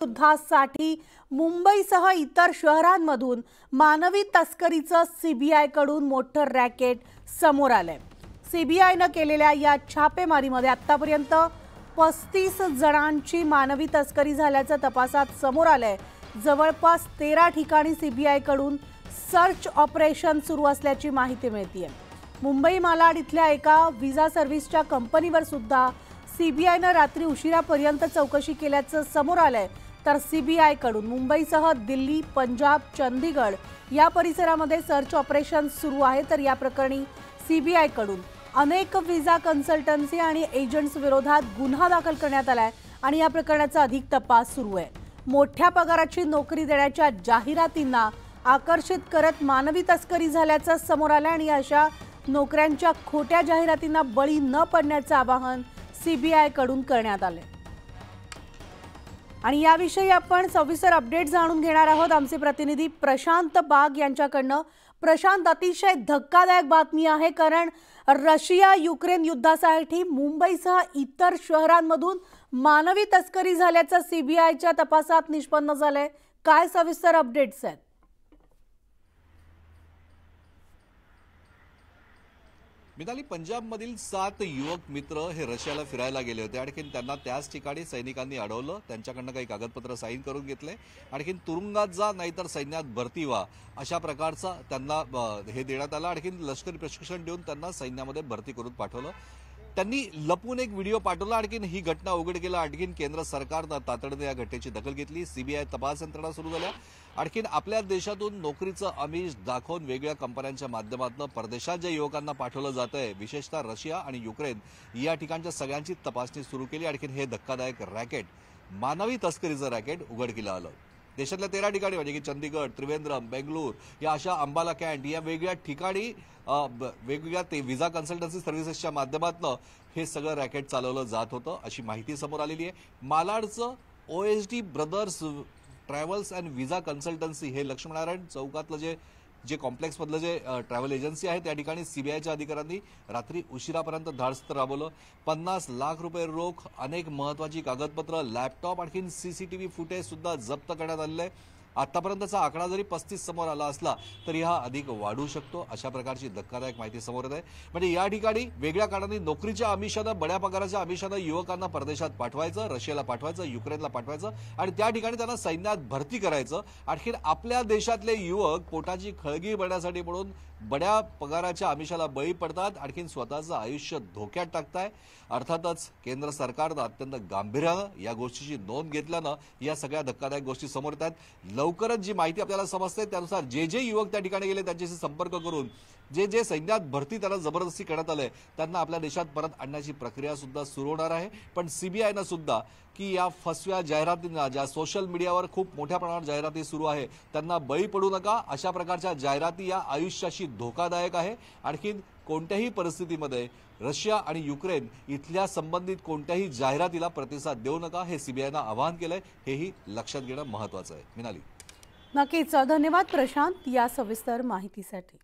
युद्धासाठी मुंबईसह इतर शहरांमधून मानवी तस्करीचं सीबीआयकडून मोठं रॅकेट समोर आलंय। सीबीआयने केलेल्या या छापेमारीमध्ये आतापर्यंत 35 जणांची मानवी तस्करी झाल्याचं तपासात समोर आलंय। जवळपास 13 ठिकाणी सीबीआयकडून सर्च ऑपरेशन सुरू असल्याची माहिती मिळतेय। मुंबई मालाड इथल्या एका व्हिसा सर्व्हिसच्या कंपनीवर सुद्धा सीबीआयने रात्री उशिरापर्यंत चौकशी केल्याचं समोर आलंय। तर सीबीआयकडून मुंबईसह दिल्ली, पंजाब, चंदीगड या परिसरामध्ये सर्च ऑपरेशन सुरू आहे। तर या प्रकरणी सीबीआयकडून अनेक व्हिसा कन्सल्टन्सी आणि एजंट्स विरोधात गुन्हा दाखल करण्यात आलाय आणि या प्रकरणाचा अधिक तपास सुरू आहे। मोठ्या पगाराची नोकरी देण्याच्या जाहिरातींना आकर्षित करत मानवी तस्करी झाल्याचं समोर आलं आणि अशा नोकऱ्यांच्या खोट्या जाहिरातींना बळी न पडण्याचं आवाहन सीबीआयकडून करण्यात आले। आणि याविषयी आपण सविस्तर अपडेट जाणून घेणार आहोत आमचे प्रतिनिधी प्रशांत बाग यांच्याकडनं। प्रशांत, अतिशय धक्कादायक बातमी आहे, कारण रशिया युक्रेन युद्धासाठी मुंबईसह इतर शहरांमधून मानवी तस्करी झाल्याचं सीबीआयच्या तपासात निष्पन्न झालंय। काय सविस्तर अपडेट्स आहेत? मिताली, पंजाबमधील 7 युवक मित्र हे रशियाला फिरायला गेले होते। आणखीन त्यांना त्याच ठिकाणी सैनिकांनी अडवलं, त्यांच्याकडनं काही कागदपत्र साईन करून घेतले। आणखीन तुरुंगात जा नाहीतर सैन्यात भरती व्हा अशा प्रकारचा त्यांना हे देण्यात आलं। आणखीन लष्करी प्रशिक्षण देऊन त्यांना सैन्यामध्ये भरती करून पाठवलं। त्यांनी लपून एक व्हिडिओ पाठवला। आणखीन ही घटना उघड केला। आणखीन केंद्र सरकारनं तातडीने या घटनेची दखल घेतली। सीबीआय तपास यंत्रणा सुरू झाल्या। आणखीन आपल्या देशातून नोकरीचं आमिष दाखवून वेगळ्या कंपन्यांच्या माध्यमातून परदेशात ज्या युवकांना पाठवलं जातंय, विशेषतः रशिया आणि युक्रेन या ठिकाणच्या सगळ्यांची तपासणी सुरू केली। आणखीन हे धक्कादायक रॅकेट, मानवी तस्करीचं रॅकेट उघडकीला आलं। देशातल्या 13 ठिकाणी म्हणजे की चंदीगड, त्रिवेंद्रम, बेंगळूर या अशा अंबाला कॅन्ट या वेगवेगळ्या ठिकाणी वेगवेगळ्या ते व्हिसा कन्सल्टन्सी सर्व्हिसेसच्या माध्यमातून हे सगळं रॅकेट चालवलं जात होतं अशी माहिती समोर आलेली आहे। मालाडचं OSD brothers travels and visa consultancy हे लक्ष्मीनारायण चौकातलं जे कॉम्प्लेक्समधलं जे ट्रॅव्हल एजन्सी आहे त्या ठिकाणी सीबीआयच्या अधिकाऱ्यांनी रात्री उशिरापर्यंत धाडसत्र राबवलं। 50 लाख रुपये रोख, अनेक महत्वाची कागदपत्र, लॅपटॉप, आणखीन सीसीटीव्ही फुटेज सुद्धा जप्त करण्यात आलेलं आहे। आतापर्यंतचा आकडा जरी 35 समोर आला असला तरी हा अधिक वाढू शकतो अशा प्रकारची धक्कादायक माहिती समोर येत आहे। म्हणजे या ठिकाणी वेगळ्या कारणांनी नोकरीच्या आमिषानं, बड्या पगाराच्या आमिषानं युवकांना परदेशात पाठवायचं, रशियाला पाठवायचं, युक्रेनला पाठवायचं आणि त्या ठिकाणी त्यांना सैन्यात भरती करायचं। आणखीन आपल्या देशातले युवक पोटाची खळगी भरण्यासाठी म्हणून बड्या पगाराच्या आमिषाला बळी पडतात, आणखीन स्वतःचं आयुष्य धोक्यात टाकताय। अर्थातच केंद्र सरकारनं अत्यंत गांभीर्यानं या गोष्टीची नोंद घेतल्यानं या सगळ्या धक्कादायक गोष्टी समोर येतात। लवकरच जी माहिती आपल्याला समजते त्यानुसार जे युवक त्या ठिकाणी गेले त्यांच्याशी संपर्क करून जे सैन्यात भरती त्यांना जबरदस्ती करण्यात आलंय त्यांना आपल्या देशात परत आणण्याची प्रक्रिया सुद्धा सुरू होणार आहे। पण सीबीआयनं सुद्धा की या फसव्या जाहिरातींना, ज्या सोशल मीडियावर खूप मोठ्या प्रमाणात जाहिराती सुरू आहे त्यांना बळी पडू नका, अशा प्रकारच्या जाहिराती या आयुष्याशी धोकादायक आहे। आणखीन कोणत्याही परिस्थितीमध्ये रशिया आणि युक्रेन इथल्या संबंधित कोणत्याही जाहिरातीला प्रतिसाद देऊ नका, हे सीबीआयनं आवाहन केलंय, हेही लक्षात घेणं महत्त्वाचं आहे। मिनाली, नक्कीच धन्यवाद प्रशांत या सविस्तर माहितीसाठी।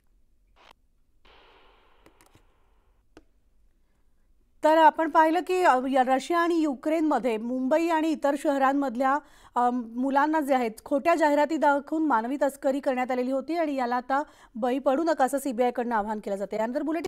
तर आपण पाहिलं की रशिया आणि युक्रेनमध्ये मुंबई आणि इतर शहरांमधल्या मुलांना जे आहेत खोट्या जाहिराती दाखवून मानवी तस्करी करण्यात आलेली होती आणि याला आता बळी पडू नका असं सीबीआयकडून आवाहन केलं जाते। यानंतर बुलेटिन